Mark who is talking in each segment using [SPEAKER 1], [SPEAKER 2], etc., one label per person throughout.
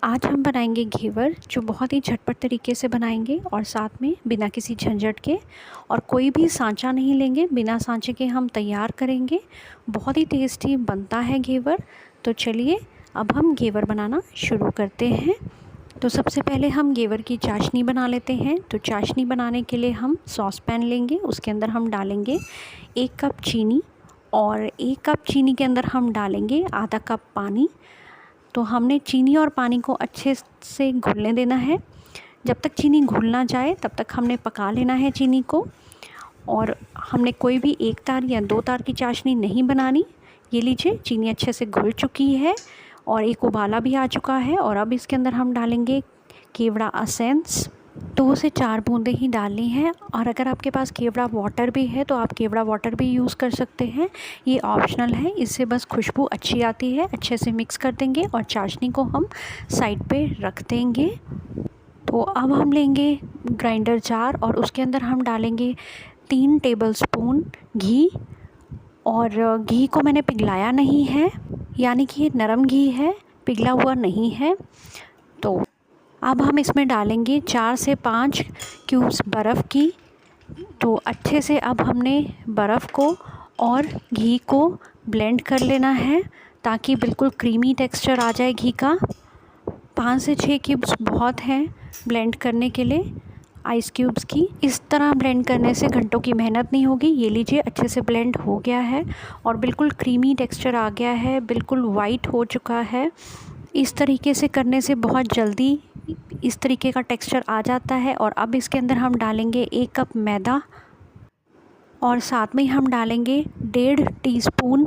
[SPEAKER 1] आज हम बनाएंगे घेवर, जो बहुत ही झटपट तरीके से बनाएंगे और साथ में बिना किसी झंझट के। और कोई भी सांचा नहीं लेंगे, बिना सांचे के हम तैयार करेंगे। बहुत ही टेस्टी बनता है घेवर। तो चलिए अब हम घेवर बनाना शुरू करते हैं। तो सबसे पहले हम घेवर की चाशनी बना लेते हैं। तो चाशनी बनाने के लिए हम सॉस पैन लेंगे, उसके अंदर हम डालेंगे 1 कप चीनी और 1 कप चीनी के अंदर हम डालेंगे आधा कप पानी। तो हमने चीनी और पानी को अच्छे से घुलने देना है। जब तक चीनी घुल ना जाए तब तक हमने पका लेना है चीनी को। और हमने कोई भी 1 तार या 2 तार की चाशनी नहीं बनानी। ये लीजिए, चीनी अच्छे से घुल चुकी है और एक उबाला भी आ चुका है। और अब इसके अंदर हम डालेंगे केवड़ा एसेंस। 2 से 4 बूंदें ही डालनी है। और अगर आपके पास केवड़ा वाटर भी है तो आप केवड़ा वाटर भी यूज़ कर सकते हैं, ये ऑप्शनल है। इससे बस खुशबू अच्छी आती है। अच्छे से मिक्स कर देंगे और चाशनी को हम साइड पे रख देंगे। तो अब हम लेंगे ग्राइंडर जार और उसके अंदर हम डालेंगे 3 टेबलस्पून घी। और घी को मैंने पिघलाया नहीं है, यानी कि ये नरम घी है, पिघला हुआ नहीं है। तो अब हम इसमें डालेंगे 4 से 5 क्यूब्स बर्फ़ की। तो अच्छे से अब हमने बर्फ़ को और घी को ब्लेंड कर लेना है ताकि बिल्कुल क्रीमी टेक्सचर आ जाए घी का। 5 से 6 क्यूब्स बहुत हैं ब्लेंड करने के लिए आइस क्यूब्स की। इस तरह ब्लेंड करने से घंटों की मेहनत नहीं होगी। ये लीजिए, अच्छे से ब्लेंड हो गया है और बिल्कुल क्रीमी टेक्सचर आ गया है, बिल्कुल वाइट हो चुका है। इस तरीके से करने से बहुत जल्दी इस तरीके का टेक्सचर आ जाता है। और अब इसके अंदर हम डालेंगे 1 कप मैदा और साथ में हम डालेंगे 1.5 टीस्पून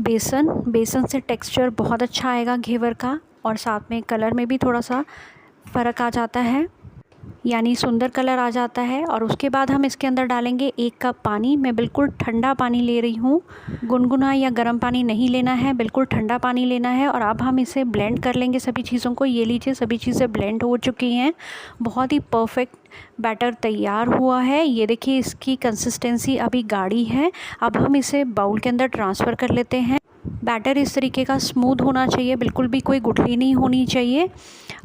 [SPEAKER 1] बेसन। बेसन से टेक्सचर बहुत अच्छा आएगा घेवर का और साथ में कलर में भी थोड़ा सा फ़र्क आ जाता है, यानी सुंदर कलर आ जाता है। और उसके बाद हम इसके अंदर डालेंगे 1 कप पानी। मैं बिल्कुल ठंडा पानी ले रही हूँ, गुनगुना या गर्म पानी नहीं लेना है, बिल्कुल ठंडा पानी लेना है। और अब हम इसे ब्लेंड कर लेंगे सभी चीज़ों को। ये लीजिए, सभी चीज़ें ब्लेंड हो चुकी हैं। बहुत ही परफेक्ट बैटर तैयार हुआ है। ये देखिए, इसकी कंसिस्टेंसी अभी गाढ़ी है। अब हम इसे बाउल के अंदर ट्रांसफ़र कर लेते हैं। बैटर इस तरीके का स्मूथ होना चाहिए, बिल्कुल भी कोई गुठली नहीं होनी चाहिए।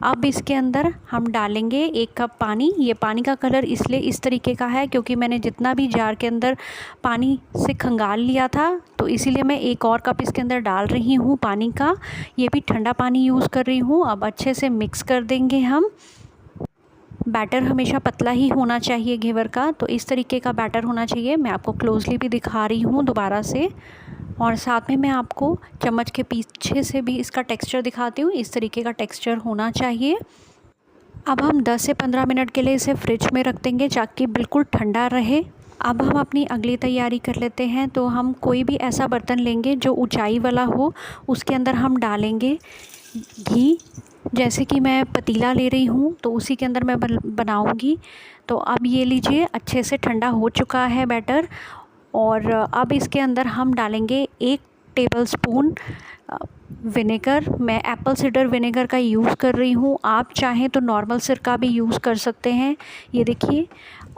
[SPEAKER 1] अब इसके अंदर हम डालेंगे 1 कप पानी। ये पानी का कलर इसलिए इस तरीके का है क्योंकि मैंने जितना भी जार के अंदर पानी से खंगाल लिया था, तो इसीलिए मैं 1 और कप इसके अंदर डाल रही हूँ पानी का। ये भी ठंडा पानी यूज़ कर रही हूँ। अब अच्छे से मिक्स कर देंगे हम। बैटर हमेशा पतला ही होना चाहिए घेवर का, तो इस तरीके का बैटर होना चाहिए। मैं आपको क्लोजली भी दिखा रही हूँ दोबारा से, और साथ में मैं आपको चम्मच के पीछे से भी इसका टेक्सचर दिखाती हूँ। इस तरीके का टेक्सचर होना चाहिए। अब हम 10 से 15 मिनट के लिए इसे फ्रिज में रख देंगे ताकि बिल्कुल ठंडा रहे। अब हम अपनी अगली तैयारी कर लेते हैं। तो हम कोई भी ऐसा बर्तन लेंगे जो ऊंचाई वाला हो, उसके अंदर हम डालेंगे घी। जैसे कि मैं पतीला ले रही हूँ तो उसी के अंदर मैं बनाऊँगी। तो अब ये लीजिए, अच्छे से ठंडा हो चुका है बैटर। और अब इसके अंदर हम डालेंगे 1 टेबलस्पून विनेगर। मैं एप्पल साइडर विनेगर का यूज़ कर रही हूँ, आप चाहें तो नॉर्मल सिरका भी यूज़ कर सकते हैं। ये देखिए,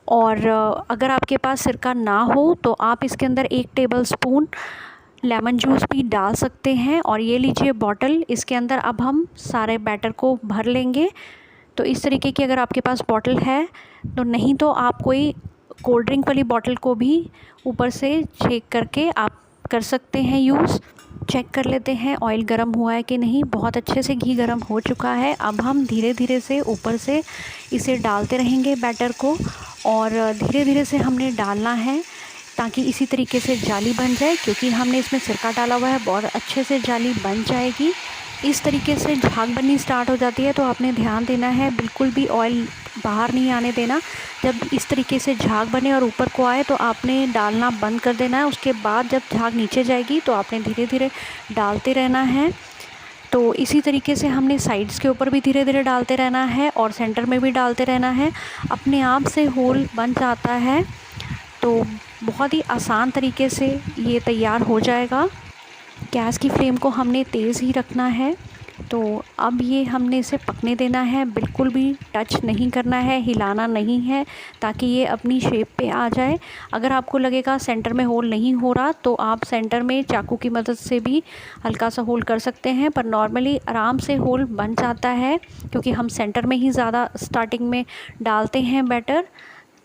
[SPEAKER 1] और अगर आपके पास सिरका ना हो तो आप इसके अंदर 1 टेबलस्पून लेमन जूस भी डाल सकते हैं। और ये लीजिए बॉटल, इसके अंदर अब हम सारे बैटर को भर लेंगे। तो इस तरीके की अगर आपके पास बॉटल है, तो नहीं तो आप कोई कोल्ड ड्रिंक वाली बॉटल को भी ऊपर से छेक करके आप कर सकते हैं यूज़। चेक कर लेते हैं ऑयल गर्म हुआ है कि नहीं। बहुत अच्छे से घी गर्म हो चुका है। अब हम धीरे धीरे से ऊपर से इसे डालते रहेंगे बैटर को, और धीरे धीरे से हमने डालना है ताकि इसी तरीके से जाली बन जाए। क्योंकि हमने इसमें सिरका डाला हुआ है, बहुत अच्छे से जाली बन जाएगी। इस तरीके से झाग बननी स्टार्ट हो जाती है तो आपने ध्यान देना है, बिल्कुल भी ऑयल बाहर नहीं आने देना। जब इस तरीके से झाग बने और ऊपर को आए तो आपने डालना बंद कर देना है। उसके बाद जब झाग नीचे जाएगी तो आपने धीरे धीरे डालते रहना है। तो इसी तरीके से हमने साइड्स के ऊपर भी धीरे धीरे डालते रहना है और सेंटर में भी डालते रहना है। अपने आप से होल बन जाता है। तो बहुत ही आसान तरीके से ये तैयार हो जाएगा। गैस की फ्लेम को हमने तेज़ ही रखना है। तो अब ये हमने इसे पकने देना है, बिल्कुल भी टच नहीं करना है, हिलाना नहीं है, ताकि ये अपनी शेप पे आ जाए। अगर आपको लगेगा सेंटर में होल नहीं हो रहा तो आप सेंटर में चाकू की मदद से भी हल्का सा होल कर सकते हैं, पर नॉर्मली आराम से होल बन जाता है, क्योंकि हम सेंटर में ही ज़्यादा स्टार्टिंग में डालते हैं बैटर।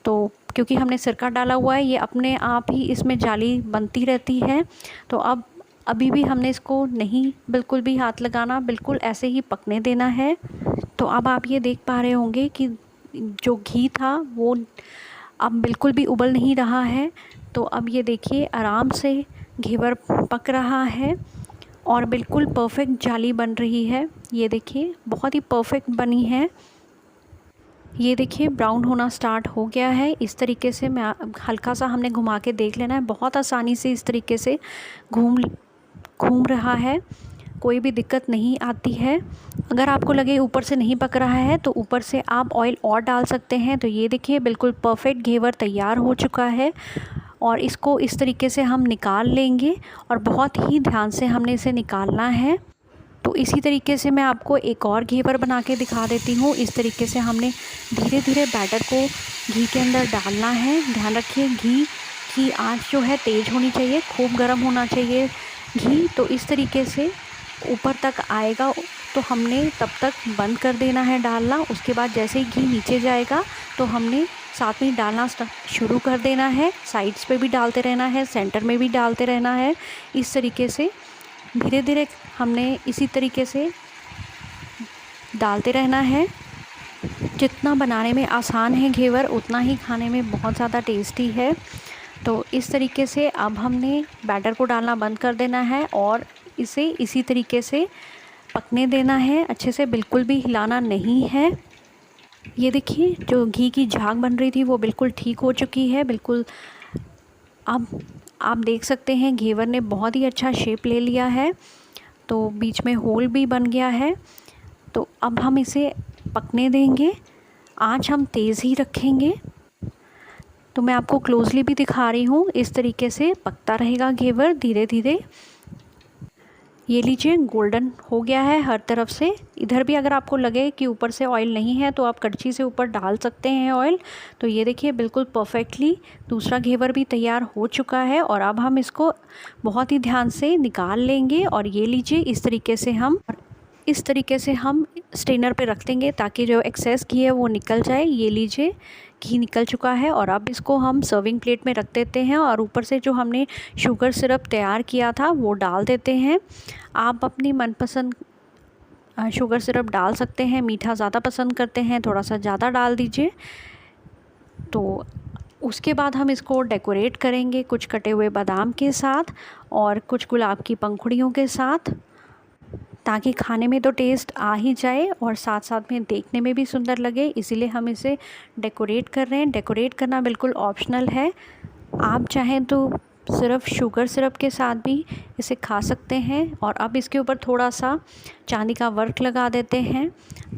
[SPEAKER 1] तो क्योंकि हमने सिरका डाला हुआ है, ये अपने आप ही इसमें जाली बनती रहती है। तो अब अभी भी हमने इसको नहीं बिल्कुल भी हाथ लगाना, बिल्कुल ऐसे ही पकने देना है। तो अब आप ये देख पा रहे होंगे कि जो घी था वो अब बिल्कुल भी उबल नहीं रहा है। तो अब ये देखिए आराम से घेवर पक रहा है और बिल्कुल परफेक्ट जाली बन रही है। ये देखिए बहुत ही परफेक्ट बनी है। ये देखिए ब्राउन होना स्टार्ट हो गया है। इस तरीके से मैं हल्का सा हमने घुमा के देख लेना है, बहुत आसानी से इस तरीके से घूम रहा है, कोई भी दिक्कत नहीं आती है। अगर आपको लगे ऊपर से नहीं पक रहा है तो ऊपर से आप ऑयल और डाल सकते हैं। तो ये देखिए बिल्कुल परफेक्ट घेवर तैयार हो चुका है और इसको इस तरीके से हम निकाल लेंगे और बहुत ही ध्यान से हमने इसे निकालना है। तो इसी तरीके से मैं आपको एक और घेवर बना के दिखा देती हूँ। इस तरीके से हमने धीरे धीरे बैटर को घी के अंदर डालना है। ध्यान रखिए घी की आंच जो है तेज़ होनी चाहिए, खूब गर्म होना चाहिए घी। तो इस तरीके से ऊपर तक आएगा तो हमने तब तक बंद कर देना है डालना। उसके बाद जैसे ही घी नीचे जाएगा तो हमने साथ में डालना शुरू कर देना है। साइड्स पे भी डालते रहना है, सेंटर में भी डालते रहना है। इस तरीके से धीरे धीरे हमने इसी तरीके से डालते रहना है। जितना बनाने में आसान है घेवर, उतना ही खाने में बहुत ज़्यादा टेस्टी है। तो इस तरीके से अब हमने बैटर को डालना बंद कर देना है और इसे इसी तरीके से पकने देना है, अच्छे से, बिल्कुल भी हिलाना नहीं है। ये देखिए जो घी की झाग बन रही थी वो बिल्कुल ठीक हो चुकी है, बिल्कुल। अब आप देख सकते हैं घेवर ने बहुत ही अच्छा शेप ले लिया है, तो बीच में होल भी बन गया है। तो अब हम इसे पकने देंगे, आँच हम तेज़ ही रखेंगे। तो मैं आपको क्लोजली भी दिखा रही हूँ, इस तरीके से पकता रहेगा घेवर धीरे धीरे। ये लीजिए गोल्डन हो गया है हर तरफ से। इधर भी अगर आपको लगे कि ऊपर से ऑयल नहीं है तो आप कड़छी से ऊपर डाल सकते हैं ऑयल। तो ये देखिए बिल्कुल परफेक्टली दूसरा घेवर भी तैयार हो चुका है और अब हम इसको बहुत ही ध्यान से निकाल लेंगे। और ये लीजिए इस तरीके से हम स्ट्रेनर पे रख देंगे ताकि जो एक्सेस घी है वो निकल जाए। ये लीजिए घी निकल चुका है और अब इसको हम सर्विंग प्लेट में रख देते हैं और ऊपर से जो हमने शुगर सिरप तैयार किया था वो डाल देते हैं। आप अपनी मनपसंद शुगर सिरप डाल सकते हैं, मीठा ज़्यादा पसंद करते हैं थोड़ा सा ज़्यादा डाल दीजिए। तो उसके बाद हम इसको डेकोरेट करेंगे कुछ कटे हुए बादाम के साथ और कुछ गुलाब की पंखुड़ियों के साथ, ताकि खाने में तो टेस्ट आ ही जाए और साथ साथ में देखने में भी सुंदर लगे। इसीलिए हम इसे डेकोरेट कर रहे हैं। डेकोरेट करना बिल्कुल ऑप्शनल है, आप चाहें तो सिर्फ शुगर सिरप के साथ भी इसे खा सकते हैं। और अब इसके ऊपर थोड़ा सा चांदी का वर्क लगा देते हैं।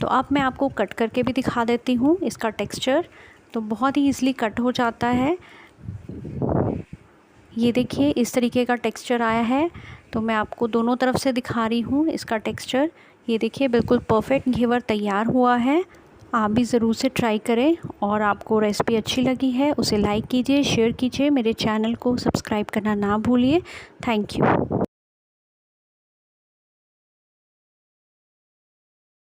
[SPEAKER 1] तो अब मैं आपको कट करके भी दिखा देती हूँ इसका टेक्स्चर, तो बहुत ही ईज़िली कट हो जाता है। ये देखिए इस तरीके का टेक्सचर आया है। तो मैं आपको दोनों तरफ से दिखा रही हूँ इसका टेक्सचर। ये देखिए बिल्कुल परफेक्ट घेवर तैयार हुआ है। आप भी ज़रूर से ट्राई करें और आपको रेसिपी अच्छी लगी है उसे लाइक कीजिए, शेयर कीजिए, मेरे चैनल को सब्सक्राइब करना ना भूलिए। Thank you.